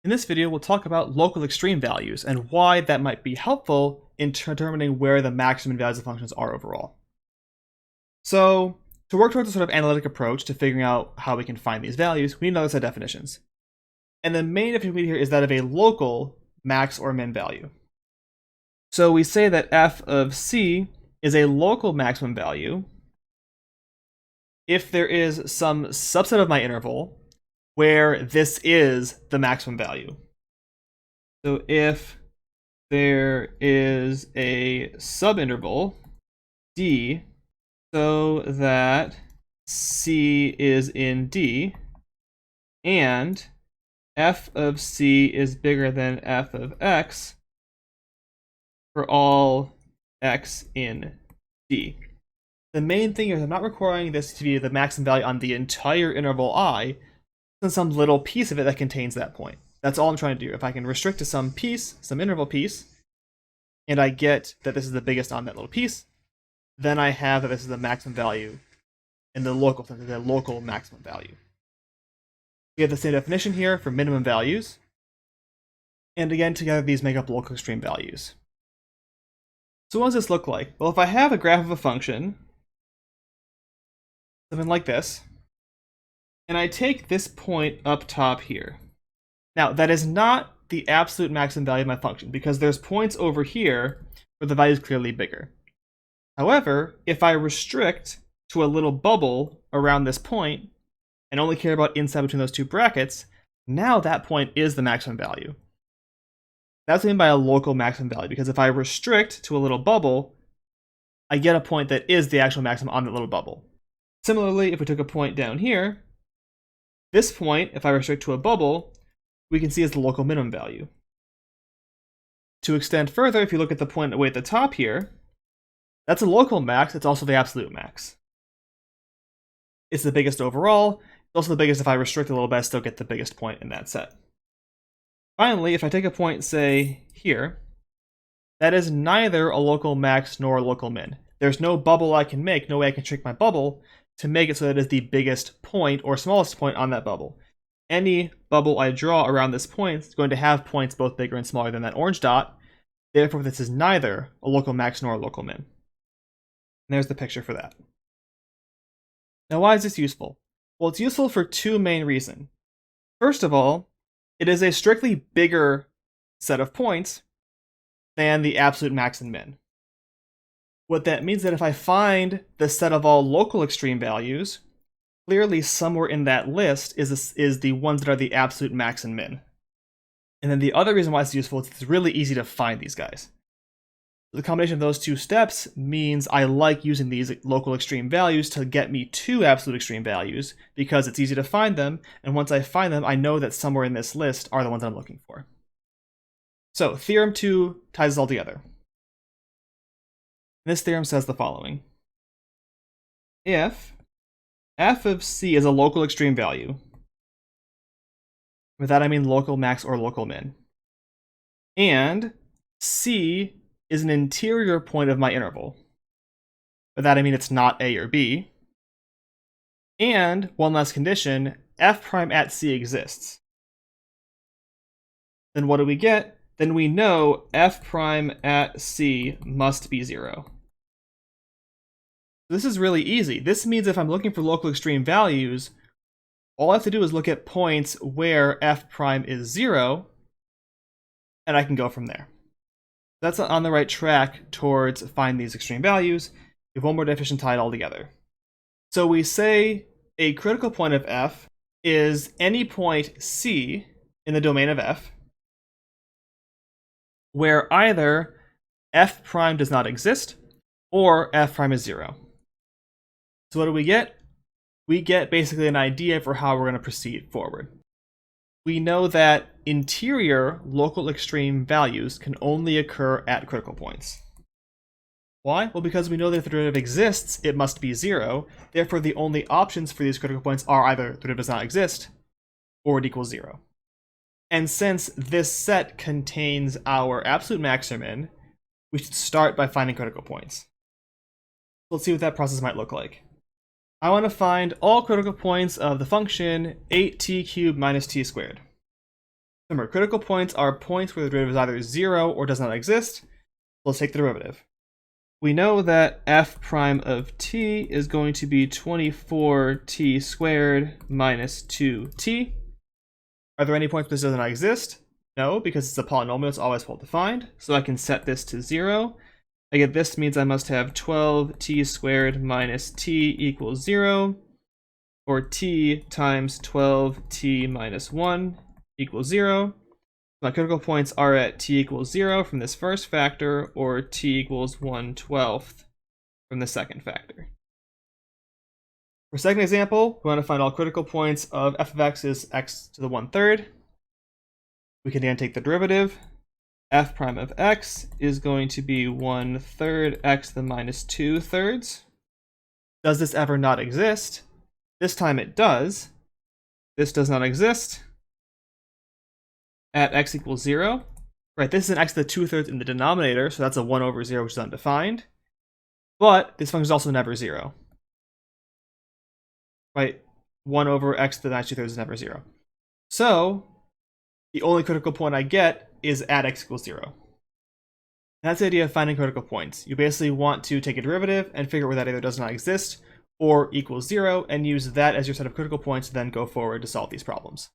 In this video, we'll talk about local extreme values and why that might be helpful in determining where the maximum values of functions are overall. So, to work towards a sort of analytic approach to figuring out how we can find these values, we need another set of definitions. And the main definition we need here is that of a local max or min value. So we say that f of c is a local maximum value if there is some subset of my interval where this is the maximum value. So if there is a subinterval D so that C is in D and f of C is bigger than f of x for all x in D. The main thing is I'm not requiring this to be the maximum value on the entire interval I, and some little piece of it that contains that point. That's all I'm trying to do. If I can restrict to some piece, some interval piece, and I get that this is the biggest on that little piece, then I have that this is the maximum value in the local sense, the local maximum value. We have the same definition here for minimum values. And again, together these make up local extreme values. So what does this look like? Well, if I have a graph of a function, something like this, and I take this point up top here. Now, that is not the absolute maximum value of my function, because there's points over here where the value is clearly bigger. However, if I restrict to a little bubble around this point, and only care about inside between those two brackets, now that point is the maximum value. That's what I mean by a local maximum value, because if I restrict to a little bubble, I get a point that is the actual maximum on that little bubble. Similarly, if we took a point down here, this point, if I restrict to a bubble, we can see is the local minimum value. To extend further, if you look at the point way at the top here, that's a local max, it's also the absolute max. It's the biggest overall, it's also the biggest if I restrict a little bit, I still get the biggest point in that set. Finally, if I take a point, say, here, that is neither a local max nor a local min. There's no bubble I can make, no way I can shrink my bubble to make it so that it is the biggest point or smallest point on that bubble. Any bubble I draw around this point is going to have points both bigger and smaller than that orange dot. Therefore, this is neither a local max nor a local min. And there's the picture for that. Now, why is this useful? Well, it's useful for two main reasons. First of all, it is a strictly bigger set of points than the absolute max and min. What that means is that if I find the set of all local extreme values, clearly somewhere in that list is the ones that are the absolute max and min. And then the other reason why it's useful is it's really easy to find these guys. The combination of those two steps means I like using these local extreme values to get me to absolute extreme values because it's easy to find them, and once I find them, I know that somewhere in this list are the ones I'm looking for. So, Theorem 2 ties this all together. This theorem says the following. If f of c is a local extreme value, with that I mean local max or local min, and c is an interior point of my interval, with that I mean it's not a or b, and one last condition, f prime at c exists, then what do we get? Then we know f prime at c must be 0. This is really easy. This means if I'm looking for local extreme values, all I have to do is look at points where f prime is 0, and I can go from there. That's on the right track towards finding these extreme values. We have one more definition tied all together. So we say a critical point of f is any point c in the domain of f, where either f prime does not exist or f prime is 0. So what do we get? We get basically an idea for how we're going to proceed forward. We know that interior local extreme values can only occur at critical points. Why? Well, because we know that if the derivative exists, it must be 0. Therefore, the only options for these critical points are either the derivative does not exist or it equals 0. And since this set contains our absolute max or min, we should start by finding critical points. Let's see what that process might look like. I want to find all critical points of the function 8t cubed minus t squared. Remember, critical points are points where the derivative is either 0 or does not exist. Let's take the derivative. We know that f prime of t is going to be 24t squared minus 2t. Are there any points where this does not exist? No, because it's a polynomial, it's always well defined. So I can set this to 0. Again, this means I must have 12t squared minus t equals 0, or t times 12t minus 1 equals 0. My critical points are at t equals 0 from this first factor, or t equals 1/12 from the second factor. For second example, we want to find all critical points of f of x is x to the 1/3. We can again take the derivative. F prime of x is going to be 1/3 x to the minus 2/3. Does this ever not exist? This time it does. This does not exist at x equals 0. Right, this is an x to the 2/3 in the denominator, so that's a 1/0, which is undefined. But this function is also never 0. Right, 1/x to the minus 2/3 is never 0. So the only critical point I get is at x equals 0. That's the idea of finding critical points. You basically want to take a derivative and figure out where that either does not exist or equals 0, and use that as your set of critical points to then go forward to solve these problems.